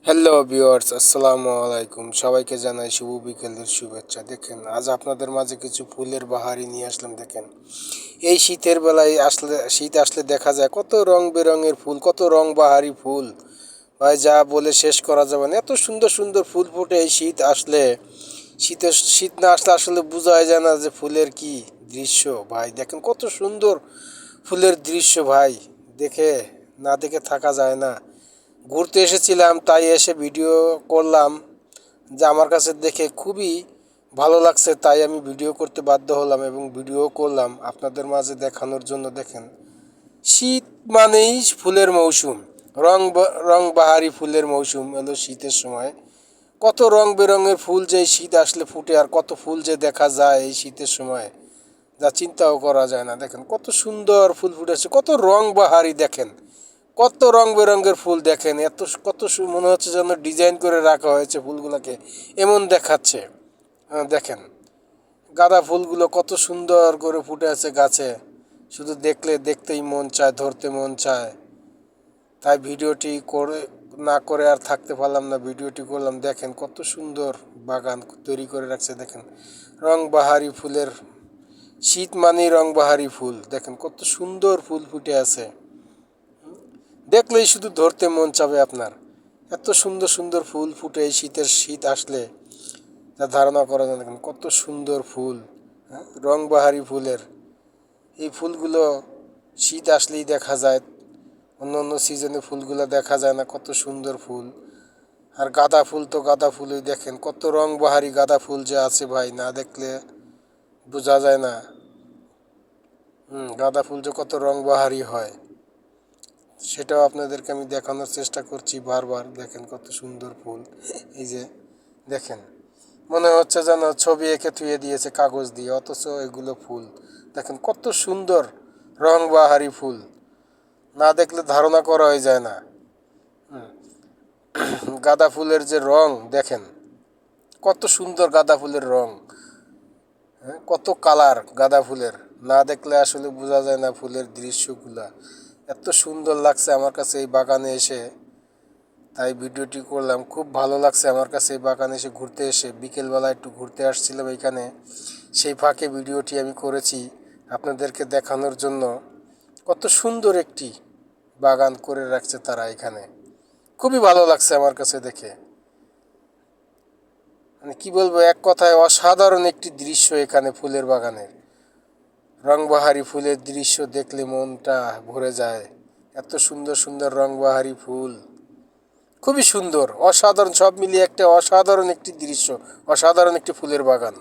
Hello viewers, আসসালামু আলাইকুম। সবাইকে জানাই শুভ বিকেলের শুভেচ্ছা। দেখেন, আজ আপনাদের মাঝে কিছু ফুলের বাহারি নিয়ে আসলাম। দেখেন, এই শীতের বেলায় শীত আসলে দেখা যায় কত রং বেরঙের ফুল, কত রং বাহারি ফুল ভাই, যা বলে শেষ করা যাবে না। এত সুন্দর সুন্দর ফুল ফুটে এই শীত আসলে। শীত না আসলে আসলে বোঝাই যায় না যে ফুলের কি দৃশ্য। ভাই দেখেন কত সুন্দর ফুলের দৃশ্য ভাই, দেখে না দেখে থাকা যায় না। ঘুরতে এসেছিলাম, তাই এসে ভিডিও করলাম। যে আমার কাছে দেখে খুবই ভালো লাগছে, তাই আমি ভিডিও করতে বাধ্য হলাম এবং ভিডিও করলাম আপনাদের মাঝে দেখানোর জন্য। দেখেন, শীত মানেই ফুলের মৌসুম, রং বাহারি ফুলের মৌসুম এলো শীতের সময়। কত রং বেরঙের ফুল যে শীত আসলে ফুটে, আর কত ফুল যে দেখা যায় এই শীতের সময়, যা চিন্তাও করা যায় না। দেখেন কত সুন্দর ফুল ফুটেছে, কত রং বাহারি। দেখেন কত রং বেরঙের ফুল। দেখেন মনে হচ্ছে যেন ডিজাইন করে রাখা হয়েছে ফুলগুলোকে, এমন দেখাচ্ছে। দেখেন গাঁদা ফুলগুলো কত সুন্দর করে ফুটে আছে গাছে, শুধু দেখতেই মন চায়, ধরতে মন চায়। তাই ভিডিওটি না করে আর থাকতে পারলাম না, ভিডিওটি করলাম। দেখেন কত সুন্দর বাগান তৈরি করে রাখছে। দেখেন রং বাহারি ফুলের, শীত মানেই রং বাহারি ফুল। দেখেন কত সুন্দর ফুল ফুটে আছে, দেখলেই শুধু ধরতে মন চাবে আপনার। এত সুন্দর সুন্দর ফুল ফুটে এই শীত আসলে, তা ধারণা করা যায় না। দেখেন কত সুন্দর ফুল, হ্যাঁ, রং বাহারি ফুলের। এই ফুলগুলো শীত আসলেই দেখা যায়, অন্য অন্য সিজনে ফুলগুলো দেখা যায় না। কত সুন্দর ফুল। আর গাঁদা ফুল তো গাঁদা ফুলই, দেখেন কত রং বাহারি গাঁদা ফুল যে আছে ভাই, না দেখলে বোঝা যায় না। গাঁদা ফুল যে কত রং বাহারি হয়, সেটাও আপনাদেরকে আমি দেখানোর চেষ্টা করছি বারবার। দেখেন কত সুন্দর ফুল। এই যে দেখেন, মনে হচ্ছে যেন ছবি এঁকে থুয়ে দিয়েছে কাগজ দিয়ে, অথচ এগুলো ফুল। দেখেন কত সুন্দর রং বাহারি ফুল, না দেখলে ধারণা করা হয়ে যায় না। গাঁদা ফুলের যে রং দেখেন, কত সুন্দর গাঁদা ফুলের রং, হ্যাঁ, কত কালার গাঁদা ফুলের, না দেখলে আসলে বোঝা যায় না ফুলের দৃশ্যগুলা। এত সুন্দর লাগছে আমার কাছে এই বাগানে এসে, তাই ভিডিওটি করলাম। খুব ভালো লাগছে আমার কাছে এই বাগানে এসে, ঘুরতে এসে। বিকেলবেলা একটু ঘুরতে আসছিলাম এখানে, সেই ফাঁকে ভিডিওটি আমি করেছি আপনাদেরকে দেখানোর জন্য। কত সুন্দর একটি বাগান করে রাখছে তারা এখানে, খুবই ভালো লাগছে আমার কাছে দেখে। মানে কি বলবো, এক কথায় অসাধারণ একটি দৃশ্য এখানে ফুলের বাগানের। রংবাহারি ফুলের দৃশ্য দেখলে মনটা ভরে যায়। এত সুন্দর সুন্দর রংবাহারি ফুল, খুবই সুন্দর, অসাধারণ, সব মিলিয়ে একটা অসাধারণ একটি দৃশ্য, অসাধারণ একটি ফুলের বাগান।